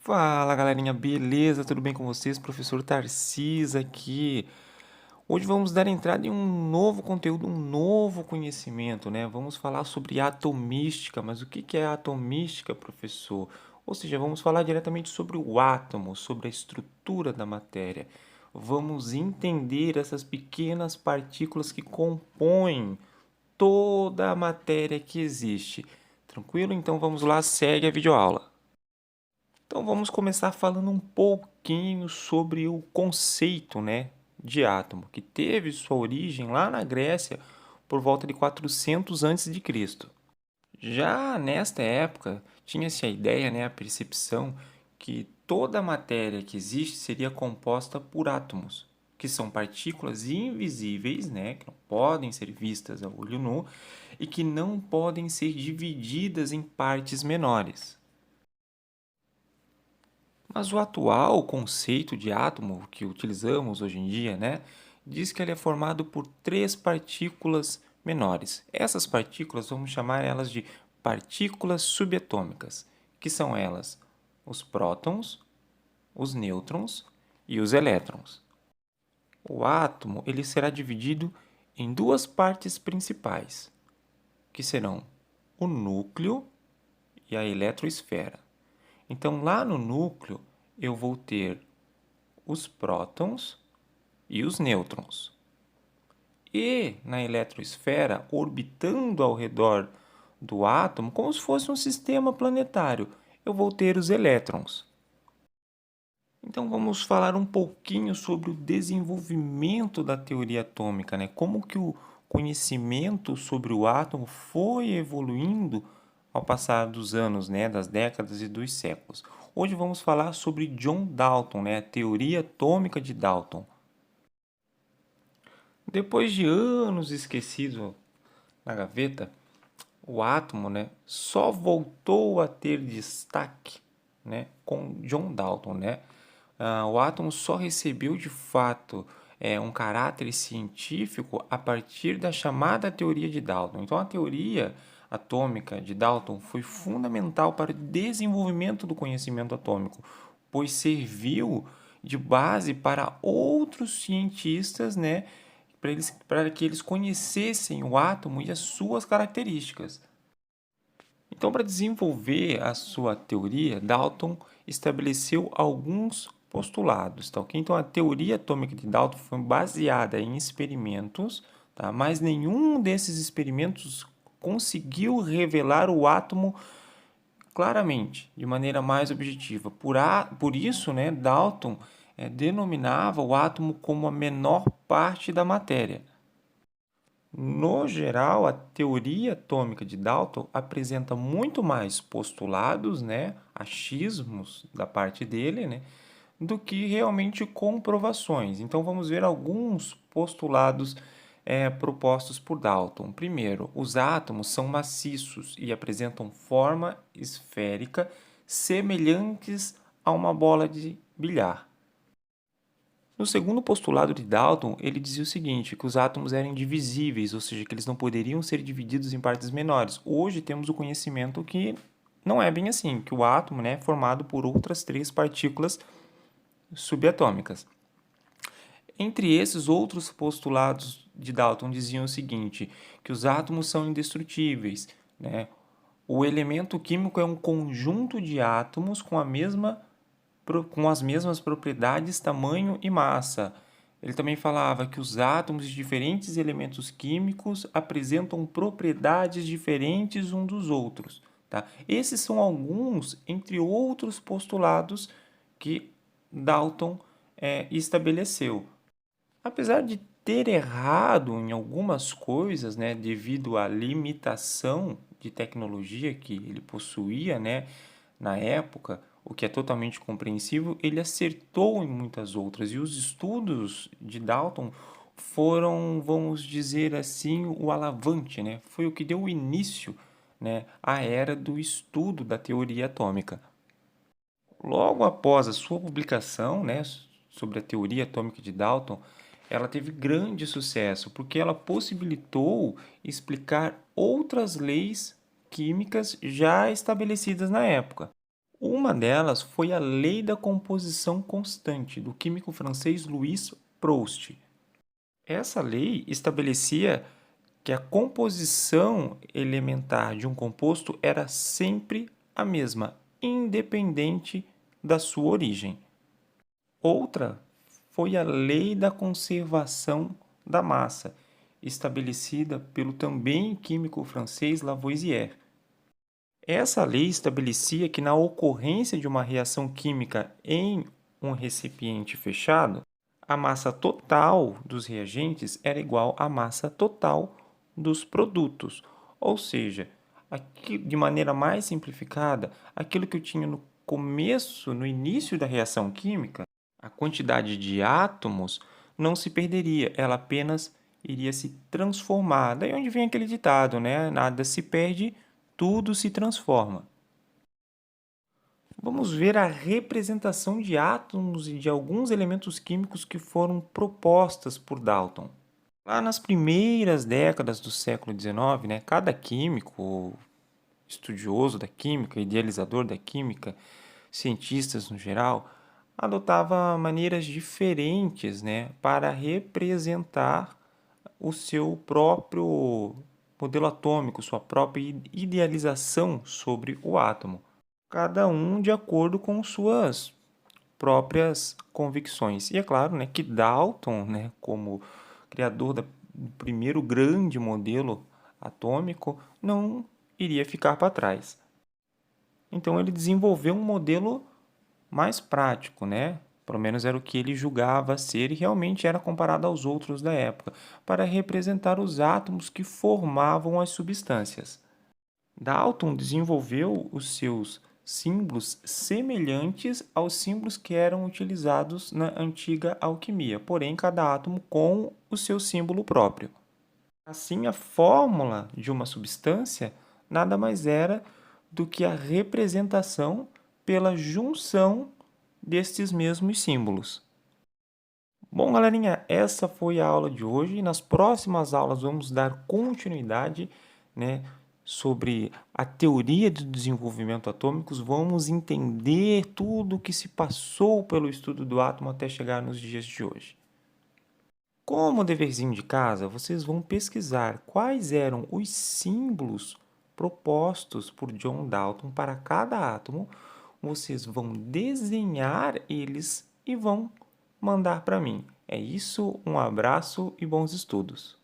Fala galerinha, beleza? Tudo bem com vocês? Professor Tarcís aqui. Hoje vamos dar entrada em um novo conteúdo, um novo conhecimento, né? Vamos falar sobre atomística, mas o que é atomística, professor? Ou seja, vamos falar diretamente sobre o átomo, sobre a estrutura da matéria. Vamos entender essas pequenas partículas que compõem toda a matéria que existe. Tranquilo? Então vamos lá, segue a videoaula. Então vamos começar falando um pouquinho sobre o conceito, né, de átomo, que teve sua origem lá na Grécia por volta de 400 a.C. Já nesta época, tinha-se a ideia, né, a percepção que toda a matéria que existe seria composta por átomos, que são partículas invisíveis, né, que não podem ser vistas a olho nu e que não podem ser divididas em partes menores. Mas o atual conceito de átomo que utilizamos hoje em dia, né, diz que ele é formado por três partículas menores. Essas partículas vamos chamar elas de partículas subatômicas, que são elas os prótons, os nêutrons e os elétrons. O átomo ele será dividido em duas partes principais, que serão o núcleo e a eletrosfera. Então, lá no núcleo, eu vou ter os prótons e os nêutrons. E na eletrosfera, orbitando ao redor do átomo, como se fosse um sistema planetário, eu vou ter os elétrons. Então vamos falar um pouquinho sobre o desenvolvimento da teoria atômica, né? Como que o conhecimento sobre o átomo foi evoluindo ao passar dos anos, né? Das décadas e dos séculos. Hoje vamos falar sobre John Dalton, né? A teoria atômica de Dalton. Depois de anos esquecido na gaveta, o átomo, né, só voltou a ter destaque, né, com John Dalton, né? O átomo só recebeu de fato um caráter científico a partir da chamada teoria de Dalton. Então, a teoria atômica de Dalton foi fundamental para o desenvolvimento do conhecimento atômico, pois serviu de base para outros cientistas, né, para que eles conhecessem o átomo e as suas características. Então, para desenvolver a sua teoria, Dalton estabeleceu alguns postulados, tá ok? Então, a teoria atômica de Dalton foi baseada em experimentos, tá? Mas nenhum desses experimentos conseguiu revelar o átomo claramente, de maneira mais objetiva. Por isso, né, Dalton denominava o átomo como a menor parte da matéria. No geral, a teoria atômica de Dalton apresenta muito mais postulados, né, achismos da parte dele, né, do que realmente comprovações. Então, vamos ver alguns postulados propostos por Dalton. Primeiro, os átomos são maciços e apresentam forma esférica semelhantes a uma bola de bilhar. No segundo postulado de Dalton, ele dizia o seguinte, que os átomos eram indivisíveis, ou seja, que eles não poderiam ser divididos em partes menores. Hoje temos o conhecimento que não é bem assim, que o átomo, né, é formado por outras três partículas subatômicas. Entre esses outros postulados de Dalton diziam o seguinte, que os átomos são indestrutíveis, né? O elemento químico é um conjunto de átomos com as mesmas propriedades, tamanho e massa. Ele também falava que os átomos de diferentes elementos químicos apresentam propriedades diferentes uns dos outros. Tá? Esses são alguns, entre outros postulados que Dalton estabeleceu. Apesar de ter errado em algumas coisas, né, devido à limitação de tecnologia que ele possuía, né, na época, o que é totalmente compreensível, ele acertou em muitas outras. E os estudos de Dalton foram, vamos dizer assim, o alavante, né? Foi o que deu início, né, à era do estudo da teoria atômica. Logo após a sua publicação, né, sobre a teoria atômica de Dalton, ela teve grande sucesso porque ela possibilitou explicar outras leis químicas já estabelecidas na época. Uma delas foi a lei da composição constante, do químico francês Louis Proust. Essa lei estabelecia que a composição elementar de um composto era sempre a mesma, independente da sua origem. Outra foi a lei da conservação da massa, estabelecida pelo também químico francês Lavoisier. Essa lei estabelecia que, na ocorrência de uma reação química em um recipiente fechado, a massa total dos reagentes era igual à massa total dos produtos. Ou seja, aqui, de maneira mais simplificada, aquilo que eu tinha no começo, no início da reação química, a quantidade de átomos não se perderia, ela apenas iria se transformar. Daí onde vem aquele ditado, né? Nada se perde, tudo se transforma. Vamos ver a representação de átomos e de alguns elementos químicos que foram propostas por Dalton. Lá nas primeiras décadas do século XIX, né, cada químico, estudioso da química, idealizador da química, cientistas no geral, adotava maneiras diferentes, né, para representar o seu próprio modelo atômico, sua própria idealização sobre o átomo, cada um de acordo com suas próprias convicções. E é claro, né, que Dalton, né, como criador do primeiro grande modelo atômico, não iria ficar para trás. Então ele desenvolveu um modelo mais prático, né? Pelo menos era o que ele julgava ser e realmente era comparado aos outros da época, para representar os átomos que formavam as substâncias. Dalton desenvolveu os seus símbolos semelhantes aos símbolos que eram utilizados na antiga alquimia, porém cada átomo com o seu símbolo próprio. Assim, a fórmula de uma substância nada mais era do que a representação pela junção destes mesmos símbolos. Bom, galerinha, essa foi a aula de hoje. Nas próximas aulas vamos dar continuidade, né, sobre a teoria do desenvolvimento atômico. Vamos entender tudo o que se passou pelo estudo do átomo até chegar nos dias de hoje. Como deverzinho de casa, vocês vão pesquisar quais eram os símbolos propostos por John Dalton para cada átomo. Vocês vão desenhar eles e vão mandar para mim. É isso, um abraço e bons estudos!